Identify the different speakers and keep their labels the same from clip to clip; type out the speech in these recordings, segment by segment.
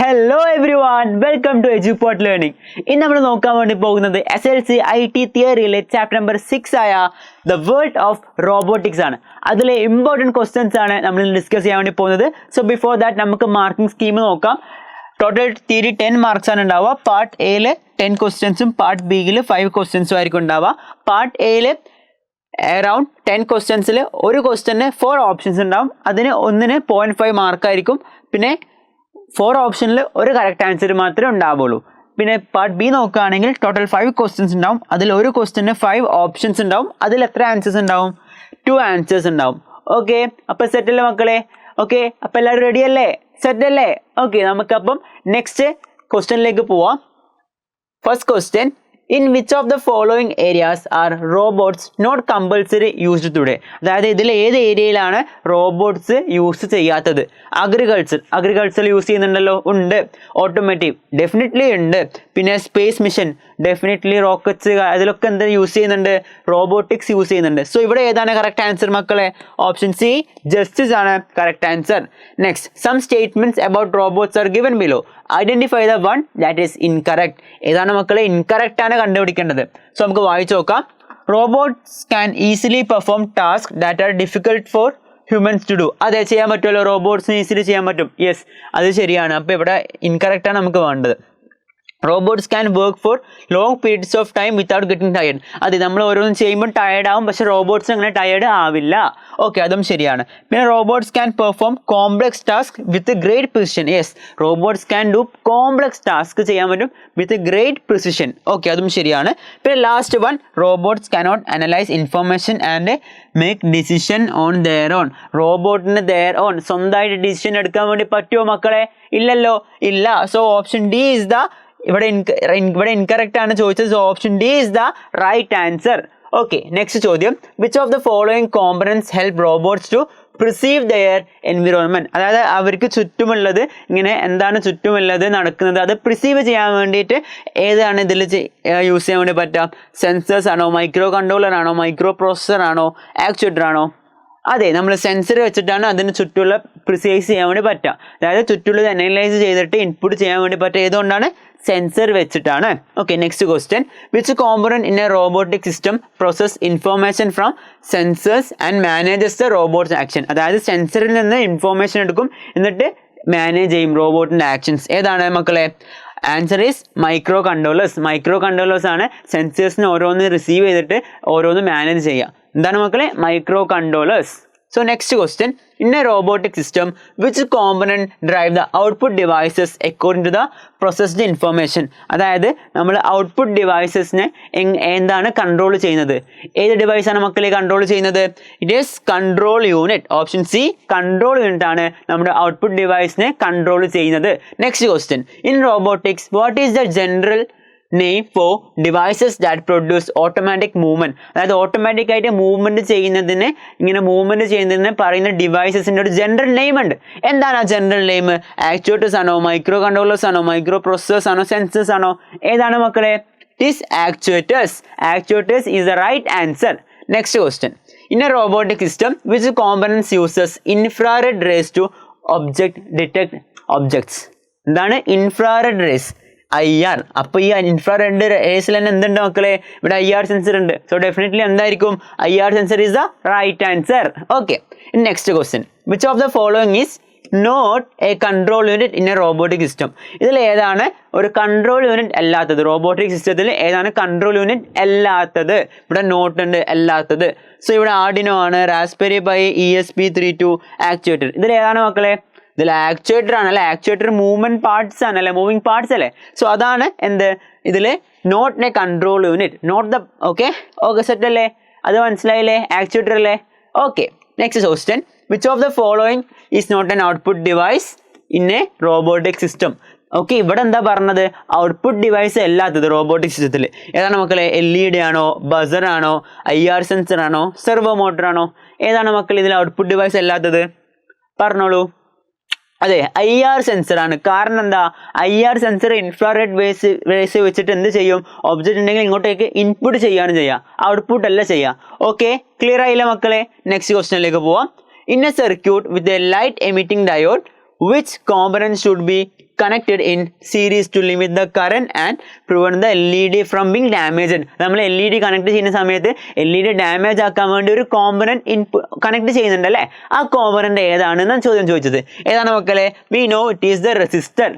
Speaker 1: Hello everyone, welcome to EduPod Learning. ഇന്ന് നമ്മൾ നോക്കാൻ വേണ്ടി പോകുന്നത് SLC IT തിയറിയിലെ ചാപ്റ്റർ നമ്പർ 6 ആയ The World of Robotics ആണ്. അതിലെ ഇമ്പോർട്ടൻറ്റ് ക്വസ്റ്റ്യൻസ് ആണ് നമ്മൾ ഡിസ്കസ് ചെയ്യാൻ വേണ്ടി പോകുന്നത്. സോ ബിഫോർ ദാറ്റ് നമുക്ക് മാർക്കിംഗ് സ്കീം നോക്കാം. ടോട്ടൽ തിയറി 10 മാർക്സ് ആണ് ഉണ്ടാവുക. പാർട്ട് എയിൽ 10 ക്വസ്റ്റ്യൻസും പാർട്ട് ബിയിൽ 5 ക്വസ്റ്റ്യൻസും ആയിരിക്കും ഉണ്ടാവുക. പാർട്ട് എയിൽ അറൗണ്ട് 10 ക്വസ്റ്റ്യൻസിൽ ഒരു ക്വസ്റ്റ്യന് 4 ഓപ്ഷൻസ് ഉണ്ടാവും. അതിന് ഒന്നിന് 0.5 മാർക്കായിരിക്കും. പിന്നെ 4 ഓപ്ഷനിൽ ഒരു കറക്റ്റ് ആൻസർ മാത്രമേ ഉണ്ടാവുള്ളൂ. പിന്നെ പാർട്ട് ബി നോക്കുകയാണെങ്കിൽ ടോട്ടൽ 5 ക്വസ്റ്റ്യൻസ് ഉണ്ടാവും. അതിൽ ഒരു ക്വസ്റ്റ്യന് 5 ഓപ്ഷൻസ് ഉണ്ടാവും. അതിൽ എത്ര ആൻസേഴ്സ് ഉണ്ടാവും? 2 ആൻസേഴ്സ് ഉണ്ടാവും. ഓക്കെ, അപ്പോൾ സെറ്റല്ലേ മക്കളെ? ഓക്കെ, അപ്പോൾ എല്ലാവരും റെഡി അല്ലേ? സെറ്റ് അല്ലേ? ഓക്കെ, നമുക്കപ്പം നെക്സ്റ്റ് ക്വസ്റ്റ്യനിലേക്ക് പോവാം. First question, in which of the following areas are robots not compulsory used today? അതായത് ഇതിൽ ഏത് ഏരിയയിലാണ് റോബോട്ട്സ് യൂസ് ചെയ്യാത്തത്? അഗ്രികൾച്ചർ യൂസ് ചെയ്യുന്നുണ്ടല്ലോ, ഉണ്ട്. ഓട്ടോമേറ്റീവ് ഡെഫിനറ്റ്ലി ഉണ്ട്. പിന്നെ സ്പേസ് മിഷൻ ഡെഫിനറ്റ്ലി, റോക്കറ്റ്സ് അതിലൊക്കെ എന്താ യൂസ് ചെയ്യുന്നുണ്ട്? റോബോട്ടിക്സ് യൂസ് ചെയ്യുന്നുണ്ട്. സോ ഇവിടെ ഏതാണ് കറക്റ്റ് ആൻസർ മക്കളെ? ഓപ്ഷൻ സി ജസ്റ്റിസ് ആണ് correct answer. Next, some statements about robots are given below, identify the one that is incorrect. ഏതാണ് മക്കളെ? ഇൻകറക്റ്റ് ആണ് കണ്ടുപിടിക്കേണ്ടത്. സോ നമുക്ക് വായിച്ചു നോക്കാം. Robots can easily perform task that are difficult for humans to do. അതെ, ചെയ്യാൻ പറ്റുമല്ലോ, റോബോട്ട്സിന് ഈസിലി ചെയ്യാൻ പറ്റും. യെസ്, അത് ശരിയാണ്. അപ്പോൾ ഇവിടെ ഇൻകറക്റ്റ് ആണ് നമുക്ക് വേണ്ടത്. Robots can work for long periods of time without getting tired. അതെ, നമ്മൾ ഓരോന്നും ചെയ്യുമ്പോൾ ടയർഡ് ആവും, പക്ഷേ റോബോട്ട്സ് അങ്ങനെ ടയർഡ് ആവില്ല. ഓക്കെ, അതും ശരിയാണ്. പിന്നെ robots can perform complex task with great precision. Yes, robots can do complex task ചെയ്യാൻ പറ്റും വിത്ത് ഗ്രേറ്റ് പ്രിസിഷൻ. ഓക്കെ, അതും ശരിയാണ്. പിന്നെ last one, robots cannot analyse information and make decision on their own. റോബോട്ടിന് their own സ്വന്തമായിട്ട് decision എടുക്കാൻ വേണ്ടി പറ്റുമോ മക്കളെ? ഇല്ലല്ലോ, ഇല്ല. So option D is the ഇവിടെ ഇൻകറക്റ്റ് ആണ് ചോദിച്ചത്. So option D is the right answer. Okay, next ചോദ്യം, which of the following components help robots to perceive their environment? അതായത് അവർക്ക് ചുറ്റുമുള്ളത്, ഇങ്ങനെ എന്താണ് ചുറ്റുമുള്ളത് നടക്കുന്നത്, അത് പ്രിസീവ് ചെയ്യാൻ വേണ്ടിയിട്ട് ഏതാണ് ഇതിൽ യൂസ് ചെയ്യാൻ വേണ്ടി പറ്റുക? സെൻസേഴ്സ് ആണോ, മൈക്രോ കൺട്രോളർ ആണോ, മൈക്രോ പ്രോസസർ ആണോ, ആക്ച്വേറ്റർ ആണോ? അതെ, നമ്മൾ സെൻസർ വെച്ചിട്ടാണ് അതിന് ചുറ്റുമുള്ള പ്രിസൈസ് ചെയ്യാൻ വേണ്ടി പറ്റുക. അതായത് ചുറ്റുള്ളത് അനലൈസ് ചെയ്തിട്ട് ഇൻപുട്ട് ചെയ്യാൻ വേണ്ടി പറ്റുക. ഏതുകൊണ്ടാണ്? സെൻസർ വെച്ചിട്ടാണ്. Okay, next question, which component in a robotic system process information from sensors and manages the robots action? അതായത് സെൻസറിൽ നിന്ന് ഇൻഫോർമേഷൻ എടുക്കും, എന്നിട്ട് മാനേജ് ചെയ്യും റോബോട്ടിൻ്റെ ആക്ഷൻസ്. ഏതാണ് മക്കളെ? Answer is micro controllers. Micro controllers ആണ് സെൻസേഴ്സിന് ഓരോന്ന് റിസീവ് ചെയ്തിട്ട് ഓരോന്ന് മാനേജ് ചെയ്യുക. എന്താണ് മക്കളെ? Micro controllers. So next question, in a robotic system which component drive the output devices according to the processed information? അതായത് നമ്മൾ ഔട്ട്പുട്ട് ഡിവൈസസിനെ എന്താണ് കൺട്രോൾ ചെയ്യുന്നത്? ഏത് ഡിവൈസാണ് മക്കളെ കൺട്രോൾ ചെയ്യുന്നത്? It is control unit. Option C control unit ആണ് നമ്മുടെ output ഡിവൈസിനെ control ചെയ്യുന്നത്. Next question, in robotics what is the general name for devices that produce automatic movement? അതായത് ഓട്ടോമാറ്റിക് ആയിട്ട് മൂവ്മെന്റ് ചെയ്യുന്നതിന്, ഇങ്ങനെ മൂവ്മെന്റ് ചെയ്യുന്നതിന് പറയുന്ന ഡിവൈസസിന്റെ ഒരു ജനറൽ നെയിം ഉണ്ട്. എന്താണ് ആ ജനറൽ നെയിം? ആക്ച്വേറ്റേഴ്സ് ആണോ, മൈക്രോ കൺട്രോളേഴ്സ് ആണോ, മൈക്രോ പ്രോസസേഴ്സ് ആണോ, സെൻസേഴ്സ് ആണോ? ഏതാണ് മക്കളെ? It is actuators. Actuators is the right answer. Next question, in a robotic system which components uses infrared rays to detect objects? എന്താണ് ഇൻഫ്രാറെഡ് റേസ്? IR. അപ്പോൾ ഈ infrared റേസിൽ തന്നെ എന്തുണ്ട് മക്കളെ? ഇവിടെ IR സെൻസർ ഉണ്ട്. സോ ഡെഫിനറ്റ്ലി എന്തായിരിക്കും? IR sensor is the right answer. Okay, next question, which of the following is not a control unit in a robotic system? ഇതിൽ ഏതാണ് ഒരു കൺട്രോൾ യൂണിറ്റ് അല്ലാത്തത്? റോബോട്ടിക് സിസ്റ്റത്തിൽ ഏതാണ് കൺട്രോൾ യൂണിറ്റ് അല്ലാത്തത്? ഇവിടെ നോട്ട് ഉണ്ട്, അല്ലാത്തത്. സോ ഇവിടെ ആർഡിനോ ആണ്, റാസ്ബെറി പൈ, ESP32, ആക്ച്വേറ്റർ. ഇതിൽ ഏതാണ് മക്കളെ? ഇതിൽ ആക്ച്വേറ്റർ ആണല്ലേ. ആക്ച്വേറ്റർ മൂവ്മെന്റ് പാർട്സ് ആണല്ലേ, മൂവിങ് പാർട്സ് അല്ലേ. സോ അതാണ് എന്ത്? ഇതിൽ not a control unit, not the. Okay, set അല്ലേ? അത് മനസ്സിലായില്ലേ? ആക്ച്വേറ്റർ അല്ലേ? Okay, next question, which of the following is not an output device in a robotic system? Okay, ഇവിടെ എന്താ പറഞ്ഞത്? ഔട്ട്പുട്ട് ഡിവൈസ് അല്ലാത്തത് റോബോട്ടിക് സിസ്റ്റത്തിൽ ഏതാണ് മക്കളെ? LED ആണോ, ബസർ ആണോ, IR സെൻസർ ആണോ, സെർവോ മോട്ടർ ആണോ? ഏതാണ് മക്കൾ ഇതിൽ ഔട്ട്പുട്ട് ഡിവൈസ് അല്ലാത്തത്? പറഞ്ഞോളൂ. അതെ, IR സെൻസർ ആണ്. കാരണം എന്താ? IR സെൻസർ ഇൻഫ്രാറെഡ് വേസ് വെച്ചിട്ട് എന്ത് ചെയ്യും? ഒബ്ജക്റ്റ് ഉണ്ടെങ്കിൽ ഇങ്ങോട്ടേക്ക് ഇൻപുട്ട് ചെയ്യാണ് ചെയ്യുക, ഔട്ട്പുട്ട് അല്ല ചെയ്യുക. ഓക്കെ, ക്ലിയർ ആയില്ല മക്കളെ? നെക്സ്റ്റ് ക്വസ്റ്റ്യനിലേക്ക് പോവാം. In A circuit with a light emitting diode, which component should be connected in series to limit the current and prevent the LED from being damaged. നമ്മൾ LED connect ചെയ്യുന്ന സമയത്ത് LED damage ആക്കാൻ വേണ്ടി ഒരു component connect ചെയ്യുന്നുണ്ട് അല്ലേ? ആ component ഏതാണെന്നാണ് ചോദ്യം ചോദിച്ചത്. ഏതാണ് മക്കളെ? we know it is the resistor.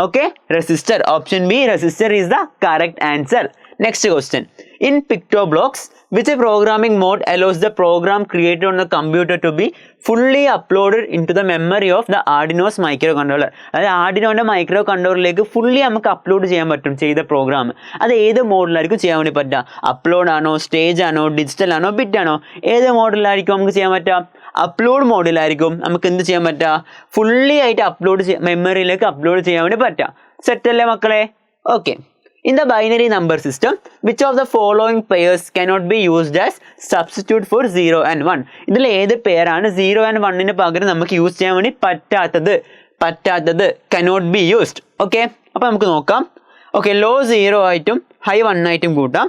Speaker 1: Okay, resistor. Option B, resistor is the correct answer. Next question. In PictoBlocks, which programming mode allows the program created on the computer to be fully uploaded into the memory of the Arduino's microcontroller? അതായത് ആർഡിനോന്റെ micro കൺട്രോളറിലേക്ക് fully നമുക്ക് upload ചെയ്യാൻ പറ്റും ചെയ്ത programme. അത് ഏത് മോഡിലായിരിക്കും ചെയ്യാൻ വേണ്ടി പറ്റുക? അപ്ലോഡ് ആണോ, സ്റ്റേജ് ആണോ, ഡിജിറ്റൽ ആണോ, ബിറ്റ് ആണോ? ഏത് മോഡിലായിരിക്കും നമുക്ക് ചെയ്യാൻ പറ്റുക? അപ്ലോഡ് മോഡിലായിരിക്കും നമുക്ക് എന്ത് ചെയ്യാൻ പറ്റുക? ഫുള്ളി ആയിട്ട് മെമ്മറിയിലേക്ക് അപ്ലോഡ് ചെയ്യാൻ വേണ്ടി പറ്റുക. സെറ്റ് അല്ലേ മക്കളെ? Okay. In the binary number system, which of the following pairs cannot be used as substitute for 0 and 1? ഇതിൽ ഏത് പെയറാണ് 0 and 1 പകരം നമുക്ക് യൂസ് ചെയ്യാൻ വേണ്ടി പറ്റാത്തത് cannot be used. ഓക്കെ, അപ്പോൾ നമുക്ക് നോക്കാം. ഓക്കെ, ലോ 0 ആയിട്ടും ഹൈ 1 ആയിട്ടും കൂട്ടാം,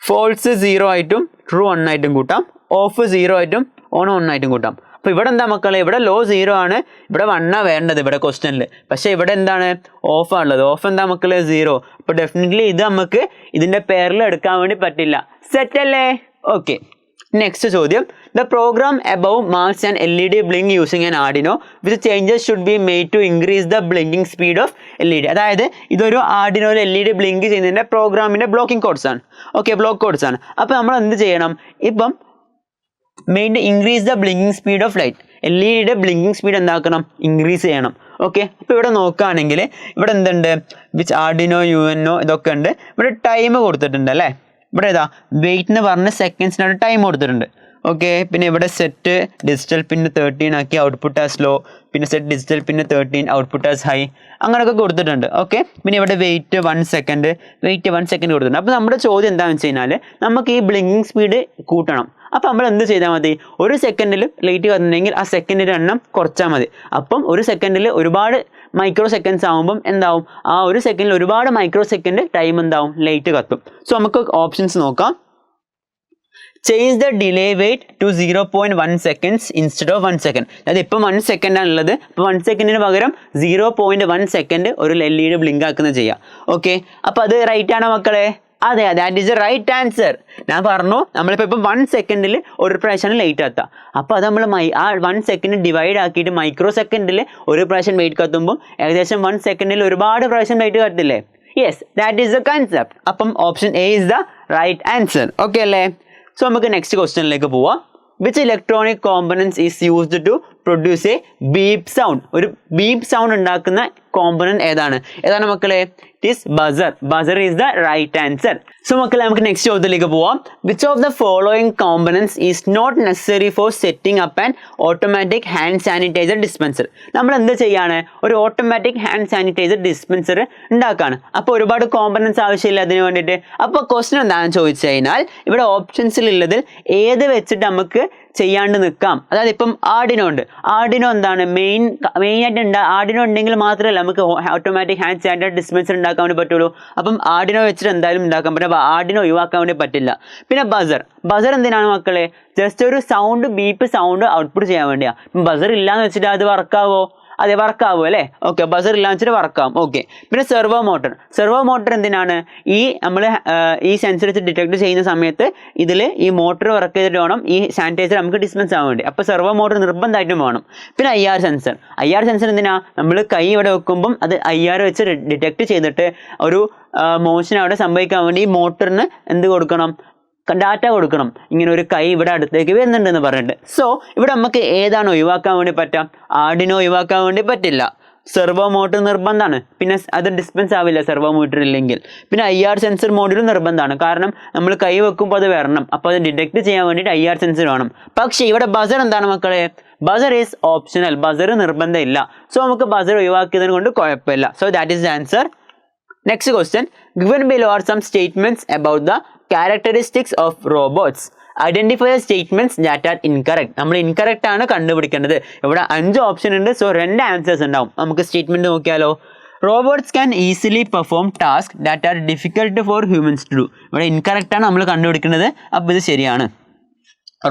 Speaker 1: ഫോൾസ് 0 ആയിട്ടും ട്രൂ 1 ആയിട്ടും കൂട്ടാം, ഓഫ് 0 ആയിട്ടും ഓൺ 1 ആയിട്ടും കൂട്ടാം. അപ്പോൾ ഇവിടെ എന്താ മക്കളെ? ഇവിടെ ലോ 0 ആണ്, ഇവിടെ 1 വേണ്ടത് ഇവിടെ ക്വസ്റ്റ്യനിൽ. പക്ഷേ ഇവിടെ എന്താണ്? ഓഫ് ആണുള്ളത്. ഓഫ് എന്താ മക്കളെ? 0. അപ്പോൾ ഡെഫിനറ്റ്ലി ഇത് നമുക്ക് ഇതിൻ്റെ പേരിൽ എടുക്കാൻ വേണ്ടി പറ്റില്ല. സെറ്റ് അല്ലേ? ഓക്കെ. നെക്സ്റ്റ് ചോദ്യം. The program above marks and LED blink using an Arduino which changes should be made to increase the blinking speed of LED. അതായത് ഇതൊരു ആർഡിനോയിൽ LED ബ്ലിങ്ക് ചെയ്യുന്നതിൻ്റെ പ്രോഗ്രാമിൻ്റെ ബ്ലോക്കിംഗ് കോഡ്സ് ആണ്. ഓക്കെ, ബ്ലോക്ക് കോഡ്സ് ആണ്. അപ്പോൾ നമ്മൾ എന്ത് ചെയ്യണം? ഇപ്പം main increase the blinking speed of light. LED blinking speed എന്താക്കണം? ഇൻക്രീസ് ചെയ്യണം. ഓക്കെ, അപ്പോൾ ഇവിടെ നോക്കുകയാണെങ്കിൽ ഇവിടെ എന്തുണ്ട്? വിച്ച് ആർഡിനോ UNO ഇതൊക്കെ ഉണ്ട്. ഇവിടെ ടൈം കൊടുത്തിട്ടുണ്ട് അല്ലേ? ഇവിടെ ഏതാ? വെയിറ്റ് എന്ന് പറഞ്ഞ സെക്കൻഡ്സിനാണ് ടൈം കൊടുത്തിട്ടുണ്ട്. ഓക്കെ, പിന്നെ ഇവിടെ സെറ്റ് ഡിജിറ്റൽ പിന്ന് 13 ആക്കി ഔട്ട്പുട്ട് ആസ് ലോ, പിന്നെ സെറ്റ് ഡിജിറ്റൽ പിന്ന് 13 ഔട്ട്പുട്ട് ആസ് ഹൈ, അങ്ങനെയൊക്കെ കൊടുത്തിട്ടുണ്ട്. ഓക്കെ, പിന്നെ ഇവിടെ വെയിറ്റ് 1 സെക്കൻഡ് കൊടുത്തിട്ടുണ്ട്. അപ്പോൾ നമ്മുടെ ചോദ്യം എന്താണെന്ന് വെച്ച് കഴിഞ്ഞാൽ നമുക്ക് ഈ ബ്ലിങ്കിങ് സ്പീഡ് കൂട്ടണം. അപ്പോൾ നമ്മൾ എന്ത് ചെയ്താൽ മതി? ഒരു സെക്കൻഡിൽ ലൈറ്റ് കത്തുന്നുണ്ടെങ്കിൽ ആ സെക്കൻഡിൻ്റെ എണ്ണം കുറച്ചാൽ മതി. അപ്പം ഒരു സെക്കൻഡിൽ ഒരുപാട് മൈക്രോ സെക്കൻഡ്സ് ആകുമ്പം എന്താവും? ആ ഒരു സെക്കൻഡിൽ ഒരുപാട് മൈക്രോ സെക്കൻഡ് ടൈം എന്താവും? ലൈറ്റ് കത്തും. സോ നമുക്ക് ഓപ്ഷൻസ് നോക്കാം. Change the delay weight to 0.1 seconds instead of 1 second. അതായത് ഇപ്പം 1 second ആണുള്ളത്. അപ്പോൾ 1 secondന് പകരം 0.1 second ഒരു LED ബ്ലിങ്ക് ആക്കുന്ന ചെയ്യാം. ഓക്കെ, അപ്പോൾ അത് റൈറ്റ് ആണോ മക്കളെ? അതെ, that is a right answer. ഞാൻ പറഞ്ഞു നമ്മളിപ്പോൾ ഇപ്പം 1 secondൽ ഒരു പ്രാവശ്യമാണ് ലൈറ്റ് കത്തുക. അപ്പോൾ അത് നമ്മൾ ആ 1 second ഡിവൈഡ് ആക്കിയിട്ട് മൈക്രോ സെക്കൻഡിൽ ഒരു പ്രാവശ്യം ലൈറ്റ് കത്തുമ്പോൾ ഏകദേശം 1 secondൽ ഒരുപാട് പ്രാവശ്യം ലൈറ്റ് കത്തില്ലേ? Yes, that is the concept. അപ്പം option A is the right answer. Okay അല്ലേ? സോ നമുക്ക് നെക്സ്റ്റ് ക്വസ്റ്റ്യനിലേക്ക് പോവാം. Which electronic components is used to produce a beep sound? ഒരു ബീപ്പ് സൗണ്ട് ഉണ്ടാക്കുന്ന കോമ്പണന്റ് ഏതാണ് മക്കളെ? It is buzzer. Buzzer is the right answer. So മക്കളെ നമുക്ക് നെക്സ്റ്റ് ചോദ്യത്തിലേക്ക് പോവാം. Which of the following components is not necessary for setting up and automatic hand sanitiser dispenser? നമ്മൾ എന്ത് ചെയ്യാണ്? ഒരു ഓട്ടോമാറ്റിക് ഹാൻഡ് സാനിറ്റൈസർ ഡിസ്പെൻസർ ഉണ്ടാക്കുകയാണ്. അപ്പോൾ ഒരുപാട് കോമ്പണൻസ് ആവശ്യമില്ല അതിന് വേണ്ടിയിട്ട്. അപ്പോൾ ക്വസ്റ്റ്യൻ എന്താണെന്ന് ചോദിച്ചു കഴിഞ്ഞാൽ ഇവിടെ ഓപ്ഷൻസിലുള്ളതിൽ ഏത് വെച്ചിട്ട് നമുക്ക് ചെയ്യാണ്ട് നിൽക്കാം? അതായത് ഇപ്പം ആർഡിനോ ഉണ്ട്. ആർഡിനോ എന്താണ് മെയിനായിട്ട് ആർഡിനോ ഉണ്ടെങ്കിൽ മാത്രമല്ല നമുക്ക് ഓട്ടോമാറ്റിക് ഹാൻഡ് സാനിറ്റൈസർ ഡിസ്പെൻസർ ഉണ്ടാക്കാൻ വേണ്ടി പറ്റുള്ളൂ. അപ്പം ആർഡിനോ വെച്ചിട്ട് എന്തായാലും ഉണ്ടാക്കാൻ പറ്റും. അപ്പോൾ ആർഡിനോ ഒഴിവാക്കാൻ വേണ്ടി പറ്റില്ല. പിന്നെ ബസർ എന്തിനാണ് മക്കളെ? ജസ്റ്റ് ഒരു സൗണ്ട്, ബീപ്പ് സൗണ്ട് ഔട്ട്പുട്ട് ചെയ്യാൻ വേണ്ടിയാണ്. ബസർ ഇല്ലാന്ന് വെച്ചിട്ട് അത് വർക്കാവോ? അതെ, വർക്കാവും അല്ലേ? ഓക്കെ, ബസർ ഇല്ലാന്ന് വെച്ചിട്ട് വർക്കാവും. ഓക്കെ, പിന്നെ സെർവോ മോട്ടർ എന്തിനാണ്? നമ്മൾ ഈ സെൻസർ വെച്ച് ഡിറ്റക്ട് ചെയ്യുന്ന സമയത്ത് ഇതിൽ ഈ മോട്ടർ വർക്ക് ചെയ്തിട്ട് വേണം ഈ സാനിറ്റൈസർ നമുക്ക് ഡിസ്പെൻസ് ആവാൻ വേണ്ടി. അപ്പോൾ സെർവോ മോട്ടർ നിർബന്ധമായിട്ടും വേണം. പിന്നെ IR സെൻസർ എന്തിനാ? നമ്മൾ കൈ ഇവിടെ വെക്കുമ്പം അത് IR വെച്ച് ഡിറ്റക്ട് ചെയ്തിട്ട് ഒരു മോഷൻ അവിടെ സംഭവിക്കാൻ വേണ്ടി ഈ മോട്ടറിന് എന്ത് കൊടുക്കണം? ഡാറ്റ കൊടുക്കണം. ഇങ്ങനെ ഒരു കൈ ഇവിടെ അടുത്തേക്ക് വരുന്നുണ്ടെന്ന് പറഞ്ഞിട്ട്. സോ ഇവിടെ നമുക്ക് ഏതാണ് ഒഴിവാക്കാൻ വേണ്ടി പറ്റാം? ആർഡിനോ ഒഴിവാക്കാൻ വേണ്ടി പറ്റില്ല. സെർവോ മോട്ടർ നിർബന്ധമാണ്. പിന്നെ അത് ഡിസ്പെൻസ് ആവില്ല സെർവോ മോട്ടർ ഇല്ലെങ്കിൽ. പിന്നെ IR സെൻസർ മോഡലും നിർബന്ധമാണ്. കാരണം നമ്മൾ കൈ വെക്കുമ്പോൾ അത് വരണം. അപ്പോൾ അത് ഡിറ്റക്ട് ചെയ്യാൻ വേണ്ടിയിട്ട് IR സെൻസർ വേണം. പക്ഷേ ഇവിടെ ബസർ എന്താണ് മക്കളെ? Buzzer is optional. ബസർ നിർബന്ധമില്ല. സോ നമുക്ക് ബസർ ഒഴിവാക്കിയതിന് കൊണ്ട് കുഴപ്പമില്ല. So that is the answer. Next question. Given below are some statements about the characteristics of robots. Identify the statements that are incorrect. നമ്മൾ ഇൻകറക്റ്റ് ആണ് കണ്ടുപിടിക്കേണ്ടത്. ഇവിടെ 5 ഓപ്ഷൻ ഉണ്ട്. So 2 answers ഉണ്ടാവും. നമുക്ക് സ്റ്റേറ്റ്മെന്റ് നോക്കിയാലോ. Robots can easily perform task that are difficult for humans to do. ഇവിടെ incorrect ആണ് നമ്മൾ കണ്ടുപിടിക്കുന്നത്. അപ്പോൾ ഇത് ശരിയാണ്.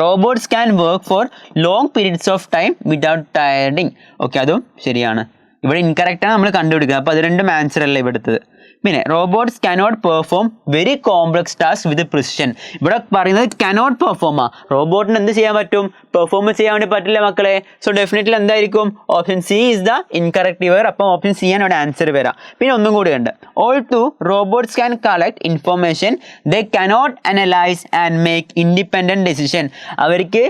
Speaker 1: Robots can work for long periods of time without tiring. Okay, അതും ശരിയാണ്. ഇവിടെ ഇൻകറക്റ്റ് ആണ് നമ്മൾ കണ്ടുപിടിക്കുക. അപ്പോൾ അത് രണ്ടും ആൻസർ അല്ല ഇവിടെ എടുത്തത്. പിന്നെ robots cannot perform very complex task with precision. ഇവിടെ പറയുന്നത് കനോട്ട് പെർഫോം ആ. റോബോട്ടിന് എന്ത് ചെയ്യാൻ പറ്റും? പെർഫോം ചെയ്യാൻ വേണ്ടി പറ്റില്ല മക്കളെ. സോ ഡെഫിനറ്റ്ലി എന്തായിരിക്കും? Option C is the incorrect where. അപ്പം ഓപ്ഷൻ സി ആണ് ഇവിടെ ആൻസർ വരാം. പിന്നെ ഒന്നും കൂടി ഉണ്ട്. Also robots can collect information they cannot analyse and make independent decision. അവർക്ക്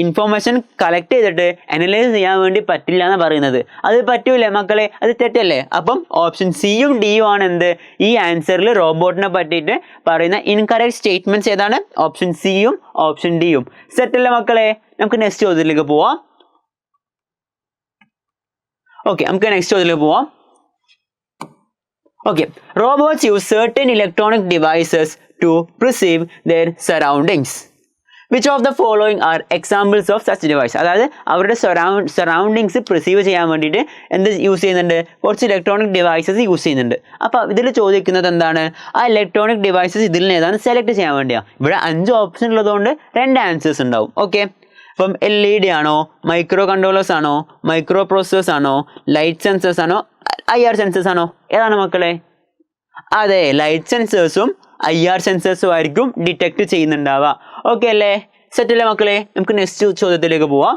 Speaker 1: ഇൻഫോർമേഷൻ കളക്ട് ചെയ്തിട്ട് അനലൈസ് ചെയ്യാൻ വേണ്ടി പറ്റില്ല എന്ന് പറയുന്നത്. അത് പറ്റൂലേ മക്കളെ? അത് തെറ്റല്ലേ? അപ്പം ഓപ്ഷൻ സിയും ഡിയും ആണ് എന്ത് ഈ ആൻസറിൽ റോബോട്ടിനെ പറ്റിയിട്ട് പറയുന്ന ഇൻകറക്റ്റ് സ്റ്റേറ്റ്മെന്റ്സ്. ഏതാണ്? ഓപ്ഷൻ സിയും ഓപ്ഷൻ ഡിയും. സെറ്റ് അല്ലേ മക്കളെ? നമുക്ക് നെക്സ്റ്റ് ചോദ്യത്തിലേക്ക് പോവാം. ഓക്കെ, നമുക്ക് നെക്സ്റ്റ് ചോദ്യത്തിലേക്ക് പോവാം. Okay, robots use certain electronic devices to perceive their surroundings. Which of the following are examples of such device? അതായത് അവരുടെ സറൗണ്ടിങ്സ് പ്രിസീവ് ചെയ്യാൻ വേണ്ടിയിട്ട് എന്ത് യൂസ് ചെയ്യുന്നുണ്ട്? കുറച്ച് ഇലക്ട്രോണിക് ഡിവൈസസ് യൂസ് ചെയ്യുന്നുണ്ട്. അപ്പോൾ ഇതിൽ ചോദിക്കുന്നത് എന്താണ്? ആ ഇലക്ട്രോണിക് ഡിവൈസസ് ഇതിൽ ഏതാണ് സെലക്ട് ചെയ്യാൻ വേണ്ടിയാണ്. ഇവിടെ 5 ഓപ്ഷൻ ഉള്ളതുകൊണ്ട് 2 ആൻസേഴ്സ് ഉണ്ടാവും. ഓക്കെ, അപ്പം LED ആണോ, മൈക്രോ കൺട്രോളേഴ്സ് ആണോ, മൈക്രോ പ്രോസസ്സേഴ്സ് ആണോ, ലൈറ്റ് സെൻസേഴ്സ് ആണോ, IR സെൻസേഴ്സ് ആണോ? ഏതാണ് മക്കളെ? അതെ, ലൈറ്റ് സെൻസേഴ്സും IR സെൻസേഴ്സും ആയിരിക്കും ഡിറ്റക്ട് ചെയ്യുന്നുണ്ടാവുക. ഓക്കെ അല്ലേ? സെറ്റ് അല്ലേ മക്കളെ? നമുക്ക് നെക്സ്റ്റ് ചോദ്യത്തിലേക്ക് പോവാം.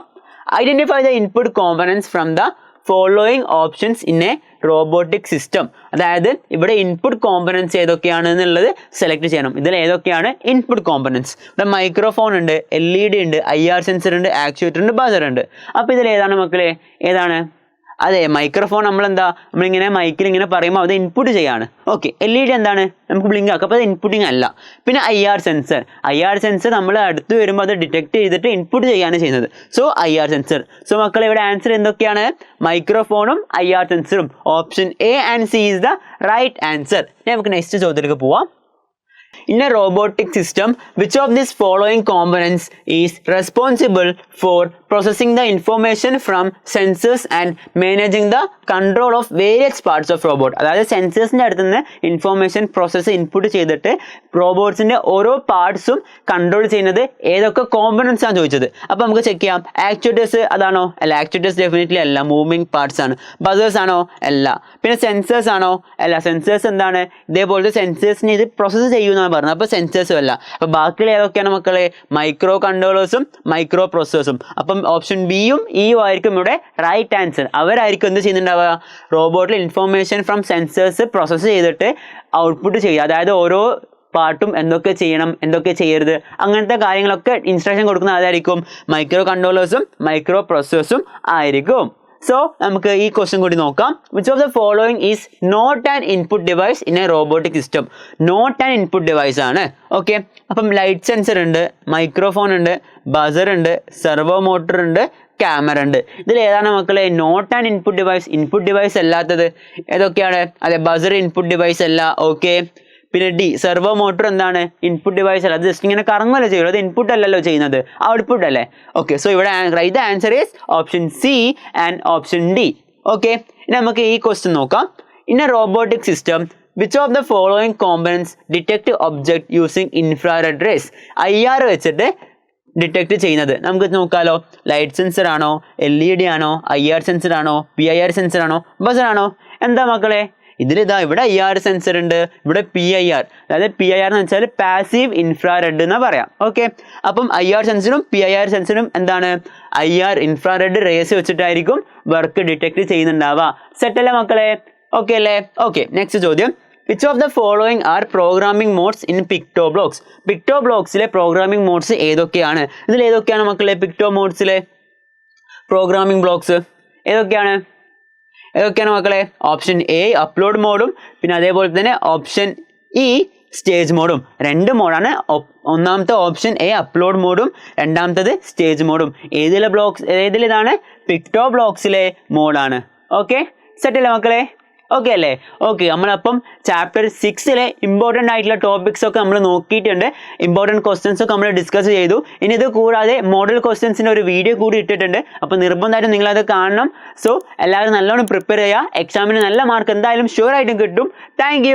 Speaker 1: Identify the input components from the following options in a robotic system. അതായത് ഇവിടെ ഇൻപുട്ട് കോമ്പണൻസ് ഏതൊക്കെയാണ് എന്നുള്ളത് സെലക്ട് ചെയ്യണം. ഇതിൽ ഏതൊക്കെയാണ് ഇൻപുട്ട് കോമ്പണൻസ്? ഇവിടെ മൈക്രോഫോൺ ഉണ്ട്, LED ഉണ്ട്, IR സെൻസർ ഉണ്ട്, ആക്ച്വേറ്റർ ഉണ്ട്, ബസർ ഉണ്ട്. അപ്പോൾ ഇതിൽ ഏതാണ് മക്കളെ? ഏതാണ്? അതെ, മൈക്രോഫോൺ നമ്മളിങ്ങനെ മൈക്കിൽ ഇങ്ങനെ പറയുമ്പോൾ അത് ഇൻപുട്ട് ചെയ്യാണ്. ഓക്കെ, LED എന്താണ്? നമുക്ക് ബ്ലിങ്ക് ആക്കാം, അപ്പോൾ അത് ഇൻപുട്ടിങ് അല്ല. പിന്നെ IR സെൻസർ നമ്മൾ അടുത്ത് വരുമ്പോൾ അത് ഡിറ്റക്ട് ചെയ്തിട്ട് ഇൻപുട്ട് ചെയ്യാണ് ചെയ്യുന്നത്. So IR sensor. സോ മക്കളെ ഇവിടെ ആൻസർ എന്തൊക്കെയാണ്? മൈക്രോഫോണും IR സെൻസറും. Option A and C is the right answer. നമുക്ക് നെക്സ്റ്റ് ചോദ്യത്തിലേക്ക് പോവാം. In a robotic system, which of these following components is responsible for processing the information from sensors and managing the control of various parts of robot? അതായത് സെൻസേഴ്സിൻ്റെ അടുത്ത് നിന്ന് information process input ചെയ്തിട്ട് റോബോട്ട്സിൻ്റെ ഓരോ പാർട്സും control ചെയ്യുന്നത് ഏതൊക്കെ components ആണ് ചോദിച്ചത്. അപ്പോൾ നമുക്ക് ചെക്ക് ചെയ്യാം. ആക്ച്വേറ്റേഴ്സ് അതാണോ? അല്ല, ആക്ച്വേറ്റേഴ്സ് ഡെഫിനറ്റ്ലി അല്ല, മൂവിങ് പാർട്സ് ആണ്. ബസേഴ്സ് ആണോ? അല്ല. പിന്നെ സെൻസേഴ്സ് ആണോ? അല്ല. സെൻസേഴ്സ് എന്താണ്? ഇതേപോലത്തെ സെൻസേഴ്സിന് ഇത് പ്രോസസ്സ് ചെയ്യുന്നതാണ് പറഞ്ഞത്. അപ്പോൾ സെൻസേഴ്സും അല്ല. അപ്പോൾ ബാക്കിയുള്ള ഏതൊക്കെയാണ് മക്കളെ? മൈക്രോ കൺട്രോളേഴ്സും മൈക്രോ പ്രോസസ്സേഴ്സും. അപ്പം ഓപ്ഷൻ ബിയും ഇയും ആയിരിക്കും ഇവിടെ റൈറ്റ് ആൻസർ. അവരായിരിക്കും എന്ത് ചെയ്യുന്നുണ്ടാവുക? റോബോട്ടിൽ ഇൻഫോർമേഷൻ ഫ്രം സെൻസേഴ്സ് പ്രോസസ്സ് ചെയ്തിട്ട് ഔട്ട്പുട്ട് ചെയ്യുക. അതായത് ഓരോ പാർട്ടും എന്തൊക്കെ ചെയ്യണം, എന്തൊക്കെ ചെയ്യരുത്, അങ്ങനത്തെ കാര്യങ്ങളൊക്കെ ഇൻസ്ട്രക്ഷൻ കൊടുക്കുന്ന ആരായിരിക്കും? മൈക്രോ കൺട്രോളേഴ്സും മൈക്രോ പ്രോസസ്സേഴ്സും ആയിരിക്കും. സോ നമുക്ക് ഈ ക്വസ്റ്റ്യൻ കൂടി നോക്കാം. Which of the following is not an input device in a robotic system? Not an input device ആണ്. ഓക്കെ, അപ്പം ലൈറ്റ് സെൻസർ ഉണ്ട്, മൈക്രോഫോൺ ഉണ്ട്, ബസർ ഉണ്ട്, സെർവോ മോട്ടർ ഉണ്ട്, ക്യാമറ ഉണ്ട്. ഇതിൽ ഏതാണ് മക്കളെ not an input device? Input device അല്ലാത്തത് ഏതൊക്കെയാണ്? അതെ, ബസർ ഇൻപുട്ട് ഡിവൈസ് അല്ല. ഓക്കെ, പിന്നെ ഡി സെർവോ മോട്ടർ എന്താണ്? ഇൻപുട്ട് ഡിവൈസ് അല്ല. അത് ജസ്റ്റ് ഇങ്ങനെ കറങ്ങുമല്ലോ ചെയ്യുള്ളൂ, അത് ഇൻപുട്ട് അല്ലല്ലോ ചെയ്യുന്നത്, ഔട്ട്പുട്ട് അല്ലേ. ഓക്കെ, സോ ഇവിടെ right answer is option C and option D. Okay, ഇനി നമുക്ക് ഈ ക്വസ്റ്റ്യൻ നോക്കാം. In a robotic system which of the following components detect object using infrared rays? IR വെച്ചിട്ട് ഡിറ്റക്ട് ചെയ്യുന്നത് നമുക്ക് നോക്കാലോ. ലൈറ്റ് സെൻസർ ആണോ? LED ആണോ? IR സെൻസർ ആണോ? PIR സെൻസർ ആണോ? ബസർ ആണോ? എന്താ മക്കളെ? ഇതിലിതാ ഇവിടെ IR സെൻസർ ഉണ്ട്, ഇവിടെ PIR. അതായത് PIR എന്ന് വെച്ചാൽ പാസീവ് ഇൻഫ്രാറെഡ് എന്ന് പറയാം. ഓക്കെ, അപ്പം IR സെൻസറും PIR സെൻസറും എന്താണ്? IR ഇൻഫ്രാറെഡ് റേസ് വെച്ചിട്ടായിരിക്കും വർക്ക് ഡിറ്റക്ട് ചെയ്യുന്നുണ്ടാവുക. സെറ്റ് അല്ലേ മക്കളെ? ഓക്കെ അല്ലേ? ഓക്കെ, നെക്സ്റ്റ് ചോദ്യം. Which of the following are programming modes in PictoBlox? പിക്ടോ ബ്ലോക്സിലെ പ്രോഗ്രാമിംഗ് മോഡ്സ് ഏതൊക്കെയാണ്? ഇതിൽ ഏതൊക്കെയാണ് മക്കളെ പിക്ടോ മോഡ്സിലെ പ്രോഗ്രാമിംഗ് ബ്ലോക്സ്? ഏതൊക്കെയാണ് മക്കളെ? ഓപ്ഷൻ A അപ്ലോഡ് മോഡും പിന്നെ അതേപോലെ തന്നെ ഓപ്ഷൻ E സ്റ്റേജ് മോഡും. 2 മോഡാണ്. ഒന്നാമത്തെ ഓപ്ഷൻ A അപ്ലോഡ് മോഡും രണ്ടാമത്തത് സ്റ്റേജ് മോഡും. ഏതിലിതാണ്? പിക്ടോ ബ്ലോക്സിലെ മോഡാണ്. ഓക്കെ, സെറ്റ് അല്ലേ മക്കളെ? ഓക്കെ അല്ലേ? ഓക്കെ, നമ്മളപ്പം ചാപ്റ്റർ 6 ഇമ്പോർട്ടൻ്റ് ആയിട്ടുള്ള ടോപ്പിക്സ് ഒക്കെ നമ്മൾ നോക്കിയിട്ടുണ്ട്. ഇമ്പോർട്ടൻറ്റ് ക്വസ്റ്റ്യൻസ് ഒക്കെ നമ്മൾ ഡിസ്കസ് ചെയ്തു. ഇനി ഇത് കൂടാതെ മോഡൽ ക്വസ്റ്റ്യൻസിൻ്റെ ഒരു വീഡിയോ കൂടി ഇട്ടിട്ടുണ്ട്. അപ്പോൾ നിർബന്ധമായിട്ടും നിങ്ങളത് കാണണം. സോ എല്ലാവരും നല്ലോണം പ്രിപ്പയർ ചെയ്യുക. എക്സാമിന് നല്ല മാർക്ക് എന്തായാലും ഷുവർ ആയിട്ടും കിട്ടും. താങ്ക്